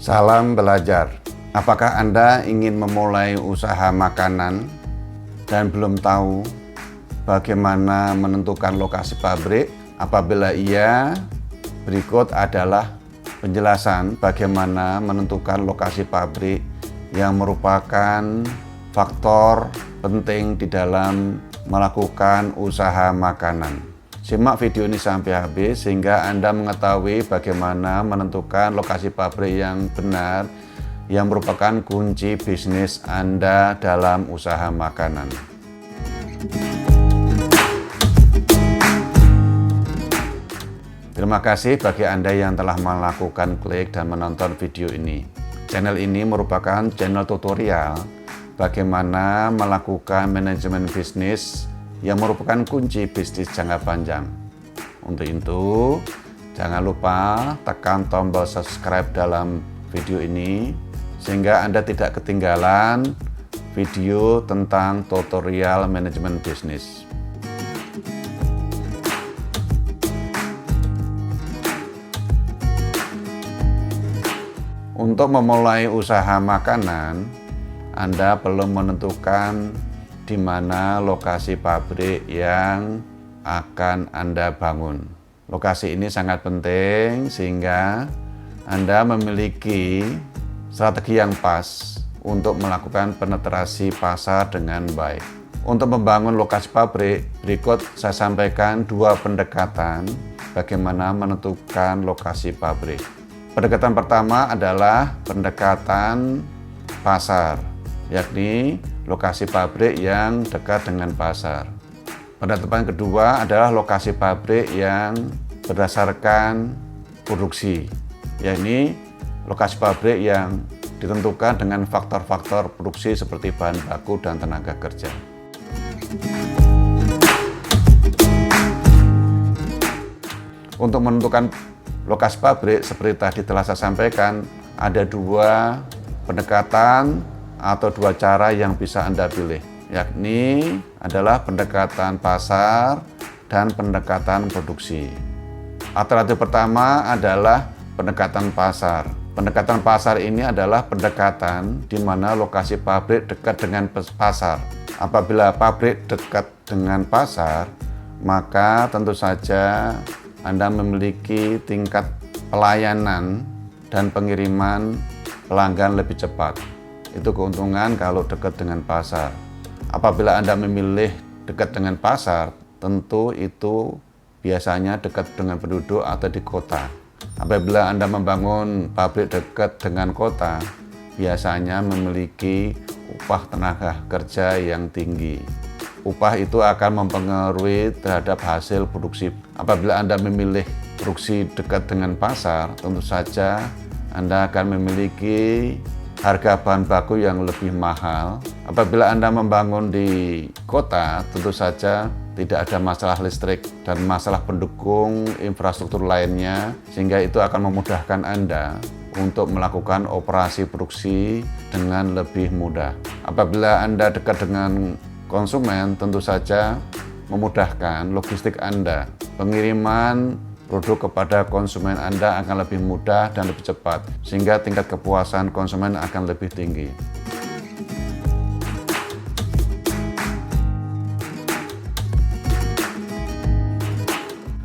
Salam belajar. Apakah Anda ingin memulai usaha makanan dan belum tahu bagaimana menentukan lokasi pabrik? Apabila iya, berikut adalah penjelasan bagaimana menentukan lokasi pabrik yang merupakan faktor penting di dalam melakukan usaha makanan. Simak video ini sampai habis sehingga Anda mengetahui bagaimana menentukan lokasi pabrik yang benar yang merupakan kunci bisnis Anda dalam usaha makanan. Terima kasih bagi Anda yang telah melakukan klik dan menonton video ini. Channel ini merupakan channel tutorial bagaimana melakukan manajemen bisnis yang merupakan kunci bisnis jangka panjang. Untuk itu, jangan lupa tekan tombol subscribe dalam video ini sehingga Anda tidak ketinggalan video tentang tutorial manajemen bisnis. Untuk memulai usaha makanan, Anda perlu menentukan di mana lokasi pabrik yang akan Anda bangun. Lokasi ini sangat penting sehingga Anda memiliki strategi yang pas untuk melakukan penetrasi pasar dengan baik. Untuk membangun lokasi pabrik, berikut saya sampaikan dua pendekatan bagaimana menentukan lokasi pabrik. Pendekatan pertama adalah pendekatan pasar, yakni lokasi pabrik yang dekat dengan pasar. Pendekatan kedua adalah lokasi pabrik yang berdasarkan produksi, yakni lokasi pabrik yang ditentukan dengan faktor-faktor produksi seperti bahan baku dan tenaga kerja. Untuk menentukan lokasi pabrik, seperti tadi telah saya sampaikan, ada dua pendekatan atau dua cara yang bisa Anda pilih, yakni adalah pendekatan pasar dan pendekatan produksi. Alternatif pertama adalah pendekatan pasar. Pendekatan pasar ini adalah pendekatan di mana lokasi pabrik dekat dengan pasar. Apabila pabrik dekat dengan pasar, maka tentu saja Anda memiliki tingkat pelayanan dan pengiriman pelanggan lebih cepat. Itu keuntungan kalau dekat dengan pasar. Apabila Anda memilih dekat dengan pasar, tentu itu biasanya dekat dengan penduduk atau di kota. Apabila Anda membangun pabrik dekat dengan kota, biasanya memiliki upah tenaga kerja yang tinggi. Upah itu akan mempengaruhi terhadap hasil produksi. Apabila Anda memilih produksi dekat dengan pasar, tentu saja Anda akan memiliki harga bahan baku yang lebih mahal. Apabila Anda membangun di kota, tentu saja tidak ada masalah listrik dan masalah pendukung infrastruktur lainnya, sehingga itu akan memudahkan Anda untuk melakukan operasi produksi dengan lebih mudah. Apabila Anda dekat dengan konsumen, tentu saja memudahkan logistik Anda. Pengiriman produk kepada konsumen Anda akan lebih mudah dan lebih cepat, sehingga tingkat kepuasan konsumen akan lebih tinggi.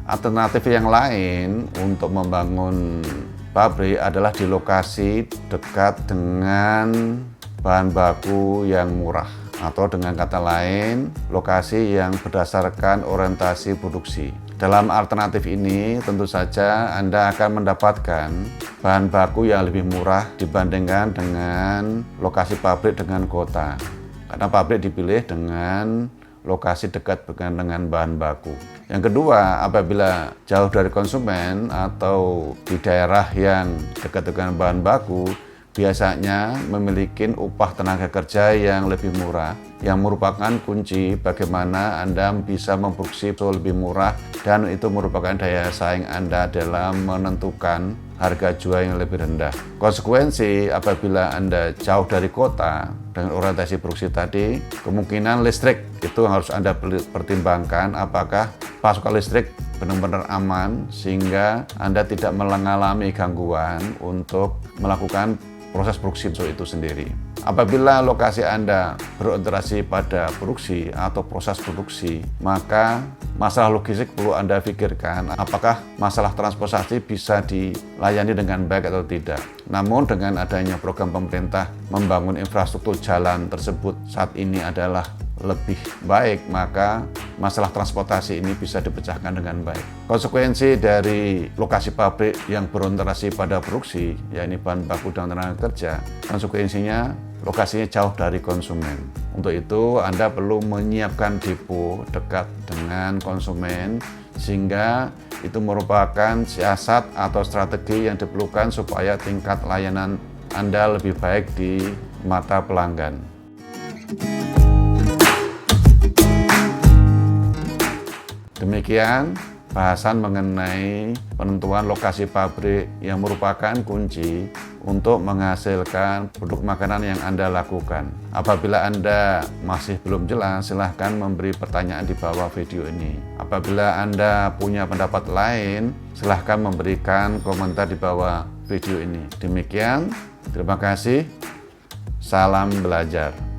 Alternatif yang lain untuk membangun pabrik adalah di lokasi dekat dengan bahan baku yang murah, atau dengan kata lain, lokasi yang berdasarkan orientasi produksi. Dalam alternatif ini, tentu saja Anda akan mendapatkan bahan baku yang lebih murah dibandingkan dengan lokasi pabrik dengan kota. Karena pabrik dipilih dengan lokasi dekat dengan bahan baku. Yang kedua, apabila jauh dari konsumen atau di daerah yang dekat dengan bahan baku, biasanya memiliki upah tenaga kerja yang lebih murah, yang merupakan kunci bagaimana Anda bisa memproduksi lebih murah, dan itu merupakan daya saing Anda dalam menentukan harga jual yang lebih rendah. Konsekuensi apabila Anda jauh dari kota dengan orientasi produksi tadi, kemungkinan listrik itu harus Anda pertimbangkan apakah pasokan listrik benar-benar aman sehingga Anda tidak mengalami gangguan untuk melakukan proses produksi itu sendiri. Apabila lokasi Anda berorientasi pada produksi atau proses produksi, maka masalah logistik perlu Anda pikirkan apakah masalah transportasi bisa dilayani dengan baik atau tidak. Namun dengan adanya program pemerintah membangun infrastruktur jalan tersebut saat ini adalah lebih baik, maka masalah transportasi ini bisa dipecahkan dengan baik. Konsekuensi dari lokasi pabrik yang berorientasi pada produksi, yakni bahan baku dan tenaga kerja, konsekuensinya lokasinya jauh dari konsumen. Untuk itu Anda perlu menyiapkan depo dekat dengan konsumen, sehingga itu merupakan siasat atau strategi yang diperlukan supaya tingkat layanan Anda lebih baik di mata pelanggan. Demikian bahasan mengenai penentuan lokasi pabrik yang merupakan kunci untuk menghasilkan produk makanan yang Anda lakukan. Apabila Anda masih belum jelas, silahkan memberi pertanyaan di bawah video ini. Apabila Anda punya pendapat lain, silahkan memberikan komentar di bawah video ini. Demikian, terima kasih. Salam belajar.